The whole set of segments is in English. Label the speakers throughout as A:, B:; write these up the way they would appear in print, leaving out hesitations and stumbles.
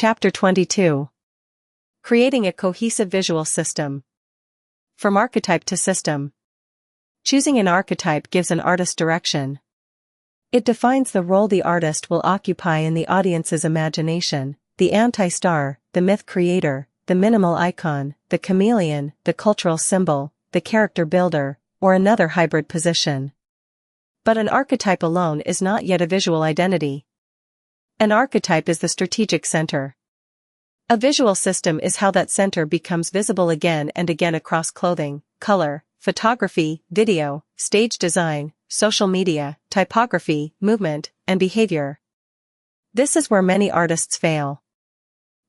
A: Chapter 22. Creating a cohesive visual system. From archetype to system. Choosing an archetype gives an artist direction. It defines the role the artist will occupy in the audience's imagination: the anti-star, the myth creator, the minimal icon, the chameleon, the cultural symbol, the character builder, or another hybrid position. But an archetype alone is not yet a visual identity. An archetype is the strategic center. A visual system is how that center becomes visible again and again across clothing, color, photography, video, stage design, social media, typography, movement, and behavior. This is where many artists fail.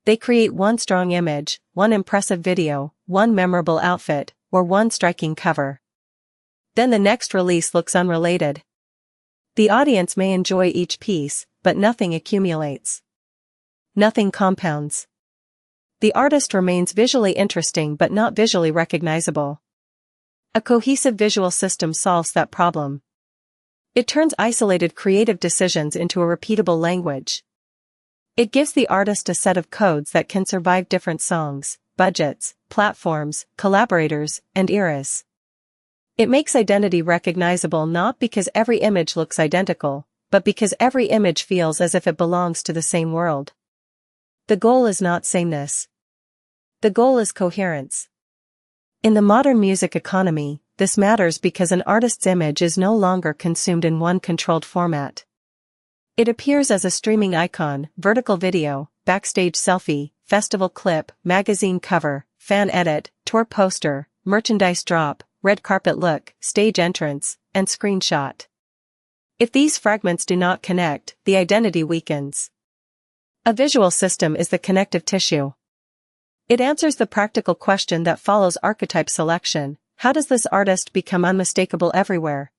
A: They create one strong image, one impressive video, one memorable outfit, or one striking cover. Then the next release looks unrelated. The audience may enjoy each piece, but nothing accumulates. Nothing compounds. The artist remains visually interesting but not visually recognizable. A cohesive visual system solves that problem. It turns isolated creative decisions into a repeatable language. It gives the artist a set of codes that can survive different songs, budgets, platforms, collaborators, and eras. It makes identity recognizable not because every image looks identical, but because every image feels as if it belongs to the same world. The goal is not sameness. The goal is coherence. In the modern music economy, this matters because an artist's image is no longer consumed in one controlled format. It appears as a streaming icon, vertical video, backstage selfie, festival clip, magazine cover, fan edit, tour poster, merchandise drop, red carpet look, stage entrance, and screenshot. If these fragments do not connect, the identity weakens. A visual system is the connective tissue. It answers the practical question that follows archetype selection: how does this artist become unmistakable everywhere?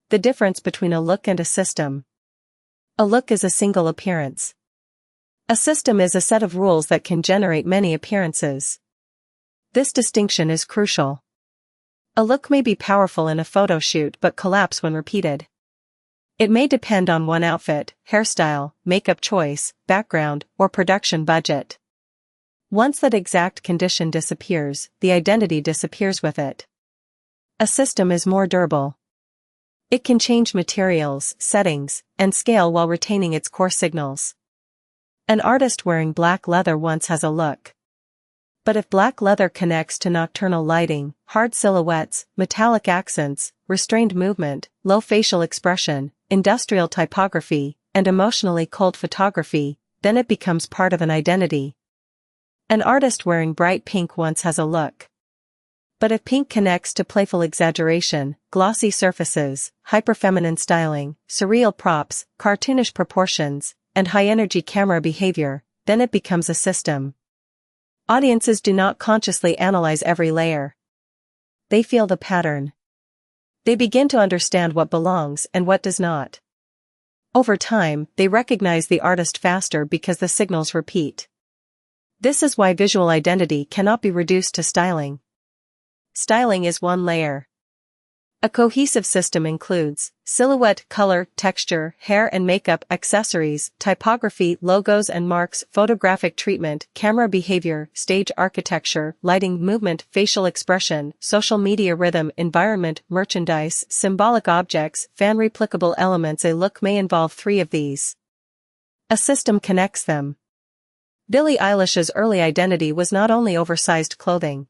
A: The difference between a look and a system. A look is a single appearance. A system is a set of rules that can generate many appearances. This distinction is crucial. A look may be powerful in a photo shoot but collapse when repeated. It may depend on one outfit, hairstyle, makeup choice, background, or production budget. Once that exact condition disappears, the identity disappears with it. A system is more durable. It can change materials, settings, and scale while retaining its core signals. An artist wearing black leather once has a look. But if black leather connects to nocturnal lighting, hard silhouettes, metallic accents, restrained movement, low facial expression, industrial typography, and emotionally cold photography, then it becomes part of an identity. An artist wearing bright pink once has a look. But if pink connects to playful exaggeration, glossy surfaces, hyperfeminine styling, surreal props, cartoonish proportions, and high-energy camera behavior, then it becomes a system. Audiences do not consciously analyze every layer. They feel the pattern. They begin to understand what belongs and what does not. Over time, they recognize the artist faster because the signals repeat. This is why visual identity cannot be reduced to styling. Styling is one layer. A cohesive system includes silhouette, color, texture, hair and makeup, accessories, typography, logos and marks, photographic treatment, camera behavior, stage architecture, lighting, movement, facial expression, social media rhythm, environment, merchandise, symbolic objects, fan-replicable elements. A look may involve 3 of these. A system connects them. Billie Eilish's early identity was not only oversized clothing.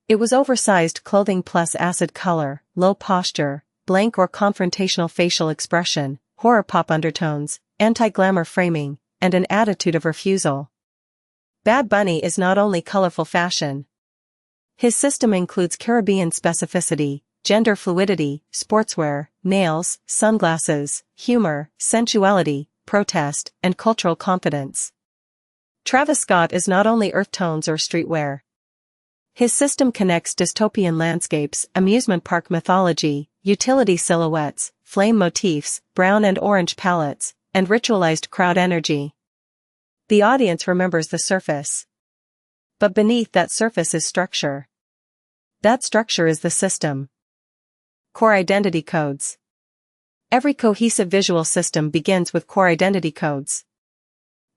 A: It was oversized clothing plus acid color, low posture, blank or confrontational facial expression, horror pop undertones, anti-glamour framing, and an attitude of refusal. Bad Bunny is not only colorful fashion. His system includes Caribbean specificity, gender fluidity, sportswear, nails, sunglasses, humor, sensuality, protest, and cultural confidence. Travis Scott is not only earth tones or streetwear. His system connects dystopian landscapes, amusement park mythology, utility silhouettes, flame motifs, brown and orange palettes, and ritualized crowd energy. The audience remembers the surface. But beneath that surface is structure. That structure is the system. Core identity codes. Every cohesive visual system begins with core identity codes.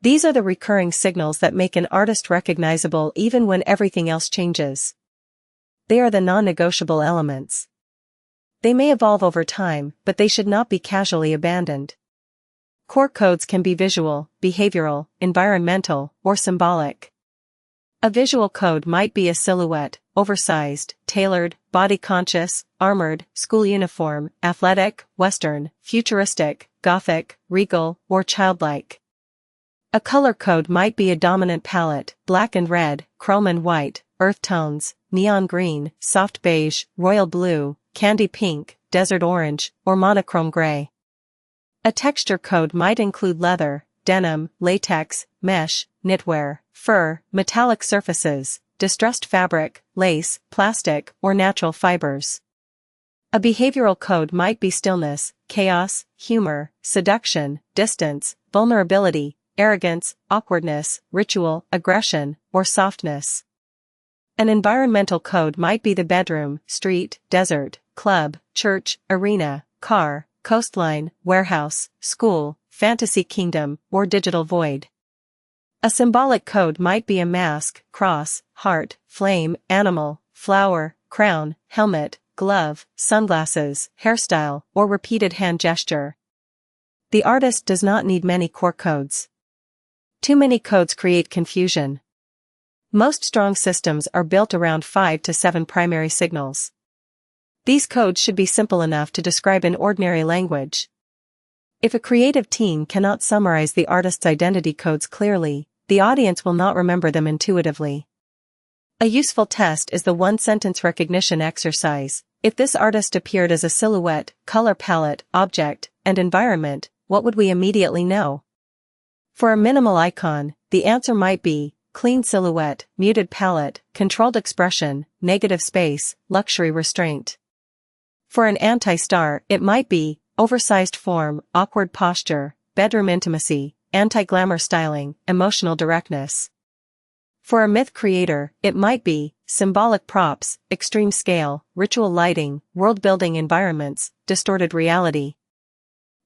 A: These are the recurring signals that make an artist recognizable even when everything else changes. They are the non-negotiable elements. They may evolve over time, but they should not be casually abandoned. Core codes can be visual, behavioral, environmental, or symbolic. A visual code might be a silhouette, oversized, tailored, body-conscious, armored, school uniform, athletic, Western, futuristic, Gothic, regal, or childlike. A color code might be a dominant palette, black and red, chrome and white, earth tones, neon green, soft beige, royal blue, candy pink, desert orange, or monochrome gray. A texture code might include leather, denim, latex, mesh, knitwear, fur, metallic surfaces, distressed fabric, lace, plastic, or natural fibers. A behavioral code might be stillness, chaos, humor, seduction, distance, vulnerability, arrogance, awkwardness, ritual, aggression, or softness. An environmental code might be the bedroom, street, desert, club, church, arena, car, coastline, warehouse, school, fantasy kingdom, or digital void. A symbolic code might be a mask, cross, heart, flame, animal, flower, crown, helmet, glove, sunglasses, hairstyle, or repeated hand gesture. The artist does not need many core codes. Too many codes create confusion. Most strong systems are built around 5 to 7 primary signals. These codes should be simple enough to describe in ordinary language. If a creative team cannot summarize the artist's identity codes clearly, the audience will not remember them intuitively. A useful test is the one-sentence recognition exercise. If this artist appeared as a silhouette, color palette, object, and environment, what would we immediately know? For a minimal icon, the answer might be clean silhouette, muted palette, controlled expression, negative space, luxury restraint. For an anti-star, it might be oversized form, awkward posture, bedroom intimacy, anti-glamour styling, emotional directness. For a myth creator, it might be symbolic props, extreme scale, ritual lighting, world-building environments, distorted reality.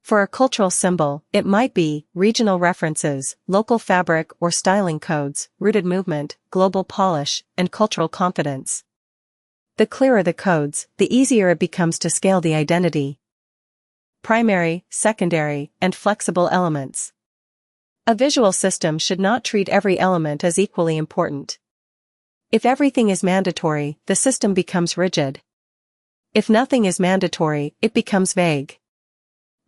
A: For a cultural symbol, it might be regional references, local fabric or styling codes, rooted movement, global polish, and cultural confidence. The clearer the codes, the easier it becomes to scale the identity. Primary, secondary, and flexible elements. A visual system should not treat every element as equally important. If everything is mandatory, the system becomes rigid. If nothing is mandatory, it becomes vague.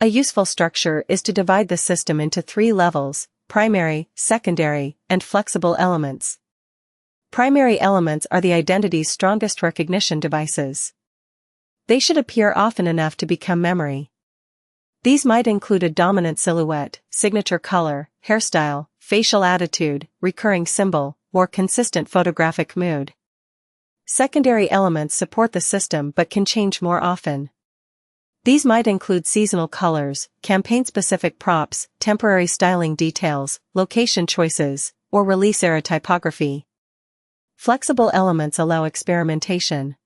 A: A useful structure is to divide the system into 3 levels: primary, secondary, and flexible elements. Primary elements are the identity's strongest recognition devices. They should appear often enough to become memory. These might include a dominant silhouette, signature color, hairstyle, facial attitude, recurring symbol, or consistent photographic mood. Secondary elements support the system but can change more often. These might include seasonal colors, campaign-specific props, temporary styling details, location choices, or release-era typography. Flexible elements allow experimentation.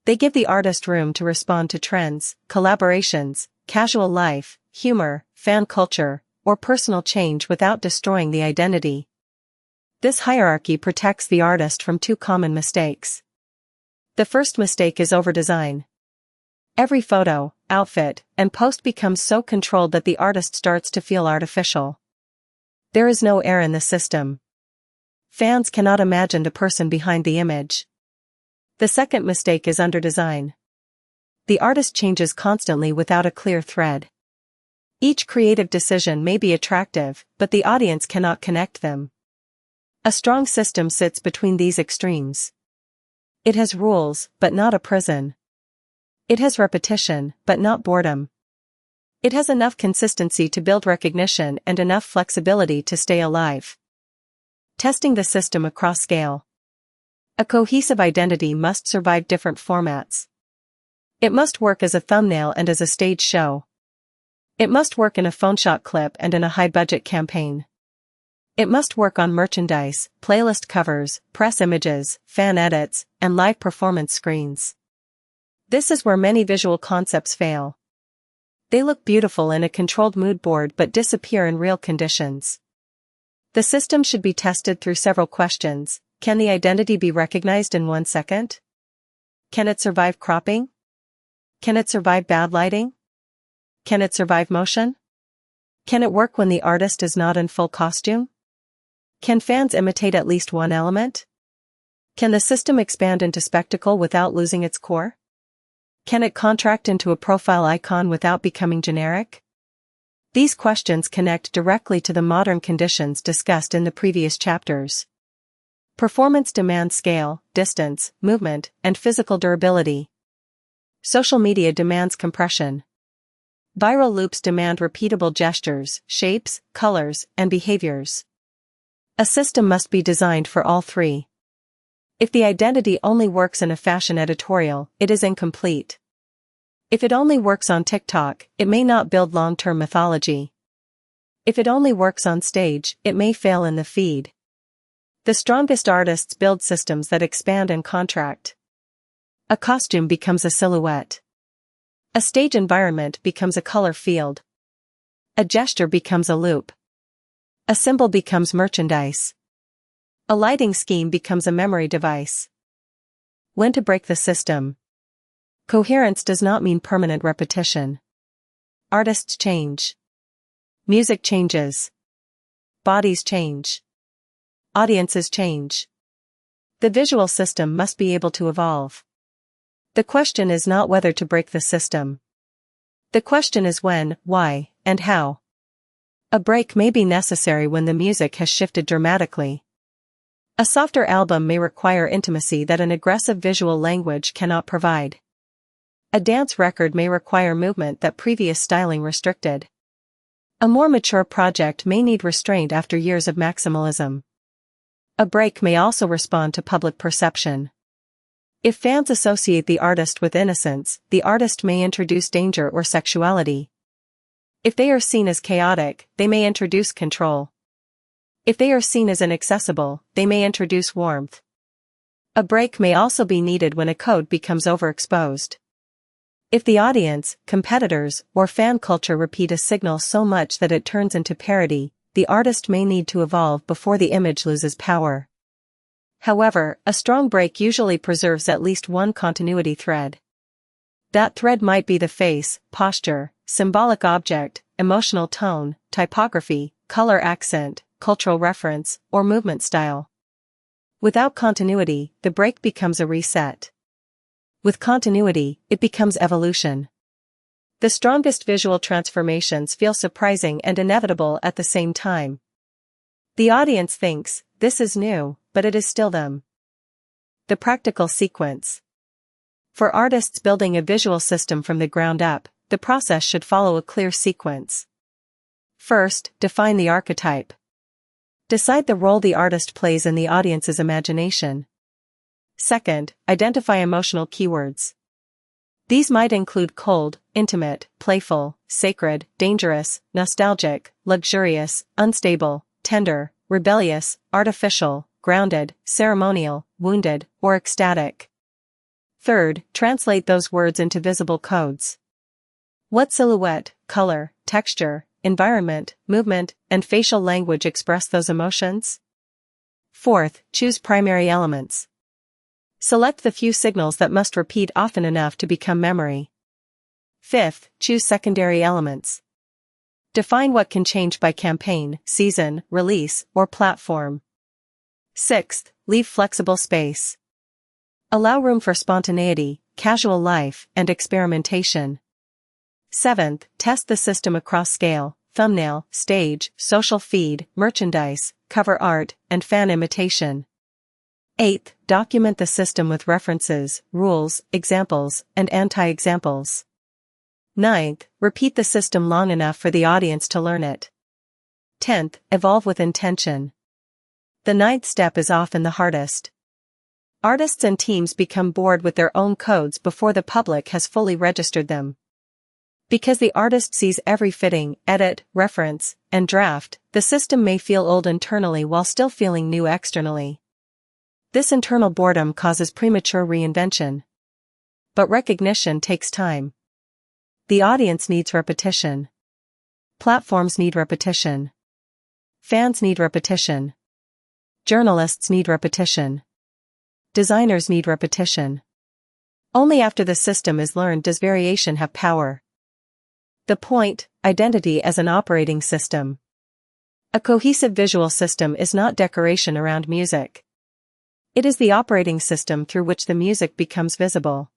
A: They give the artist room to respond to trends, collaborations, casual life, humor, fan culture, or personal change without destroying the identity. This hierarchy protects the artist from 2 common mistakes. The first mistake is overdesign. Every photo, outfit, and post becomes so controlled that the artist starts to feel artificial. There is no air in the system. Fans cannot imagine the person behind the image. The second mistake is underdesign. The artist changes constantly without a clear thread. Each creative decision may be attractive, but the audience cannot connect them. A strong system sits between these extremes. It has rules, but not a prison. It has repetition, but not boredom. It has enough consistency to build recognition and enough flexibility to stay alive. Testing the system across scale. A cohesive identity must survive different formats. It must work as a thumbnail and as a stage show. It must work in a phone shot clip and in a high-budget campaign. It must work on merchandise, playlist covers, press images, fan edits, and live performance screens. This is where many visual concepts fail. They look beautiful in a controlled mood board but disappear in real conditions. The system should be tested through several questions. Can the identity be recognized in 1 second? Can it survive cropping? Can it survive bad lighting? Can it survive motion? Can it work when the artist is not in full costume? Can fans imitate at least one element? Can the system expand into spectacle without losing its core? Can it contract into a profile icon without becoming generic? These questions connect directly to the modern conditions discussed in the previous chapters. Performance demands scale, distance, movement, and physical durability. Social media demands compression. Viral loops demand repeatable gestures, shapes, colors, and behaviors. A system must be designed for all three. If the identity only works in a fashion editorial, it is incomplete. If it only works on TikTok, it may not build long-term mythology. If it only works on stage, it may fail in the feed. The strongest artists build systems that expand and contract. A costume becomes a silhouette. A stage environment becomes a color field. A gesture becomes a loop. A symbol becomes merchandise. A lighting scheme becomes a memory device. When to break the system? Coherence does not mean permanent repetition. Artists change. Music changes. Bodies change. Audiences change. The visual system must be able to evolve. The question is not whether to break the system. The question is when, why, and how. A break may be necessary when the music has shifted dramatically. A softer album may require intimacy that an aggressive visual language cannot provide. A dance record may require movement that previous styling restricted. A more mature project may need restraint after years of maximalism. A break may also respond to public perception. If fans associate the artist with innocence, the artist may introduce danger or sexuality. If they are seen as chaotic, they may introduce control. If they are seen as inaccessible, they may introduce warmth. A break may also be needed when a code becomes overexposed. If the audience, competitors, or fan culture repeat a signal so much that it turns into parody, the artist may need to evolve before the image loses power. However, a strong break usually preserves at least one continuity thread. That thread might be the face, posture, symbolic object, emotional tone, typography, color accent, cultural reference, or movement style. Without continuity, the break becomes a reset. With continuity, it becomes evolution. The strongest visual transformations feel surprising and inevitable at the same time. The audience thinks, this is new, but it is still them. The practical sequence. For artists building a visual system from the ground up, the process should follow a clear sequence. First, define the archetype. Decide the role the artist plays in the audience's imagination. Second, identify emotional keywords. These might include cold, intimate, playful, sacred, dangerous, nostalgic, luxurious, unstable, tender, rebellious, artificial, grounded, ceremonial, wounded, or ecstatic. Third, translate those words into visible codes. What silhouette, color, texture, environment, movement, and facial language express those emotions? Fourth, choose primary elements. Select the few signals that must repeat often enough to become memory. Fifth, choose secondary elements. Define what can change by campaign, season, release, or platform. Sixth, leave flexible space. Allow room for spontaneity, casual life, and experimentation. Seventh, test the system across scale, thumbnail, stage, social feed, merchandise, cover art, and fan imitation. Eighth, document the system with references, rules, examples, and anti-examples. Ninth, repeat the system long enough for the audience to learn it. 10th, evolve with intention. The ninth step is often the hardest. Artists and teams become bored with their own codes before the public has fully registered them. Because the artist sees every fitting, edit, reference, and draft, the system may feel old internally while still feeling new externally. This internal boredom causes premature reinvention. But recognition takes time. The audience needs repetition. Platforms need repetition. Fans need repetition. Journalists need repetition. Designers need repetition. Only after the system is learned does variation have power. The point: identity as an operating system. A cohesive visual system is not decoration around music. It is the operating system through which the music becomes visible.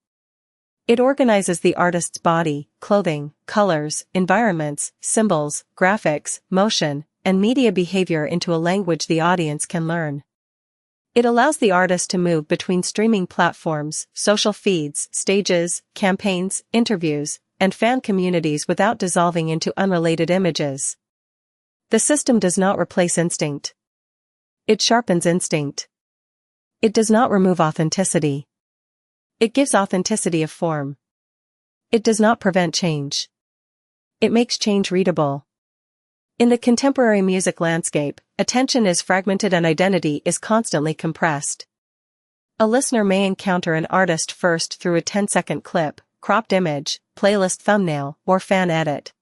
A: It organizes the artist's body, clothing, colors, environments, symbols, graphics, motion, and media behavior into a language the audience can learn. It allows the artist to move between streaming platforms, social feeds, stages, campaigns, interviews, and fan communities without dissolving into unrelated images. The system does not replace instinct. It sharpens instinct. It does not remove authenticity. It gives authenticity a form. It does not prevent change. It makes change readable. In the contemporary music landscape, attention is fragmented and identity is constantly compressed. A listener may encounter an artist first through a 10-second clip, cropped image, playlist thumbnail, or fan edit.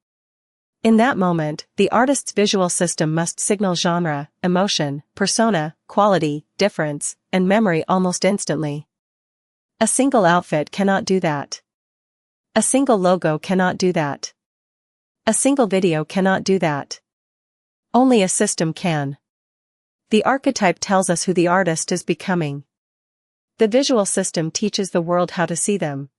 A: In that moment, the artist's visual system must signal genre, emotion, persona, quality, difference, and memory almost instantly. A single outfit cannot do that. A single logo cannot do that. A single video cannot do that. Only a system can. The archetype tells us who the artist is becoming. The visual system teaches the world how to see them.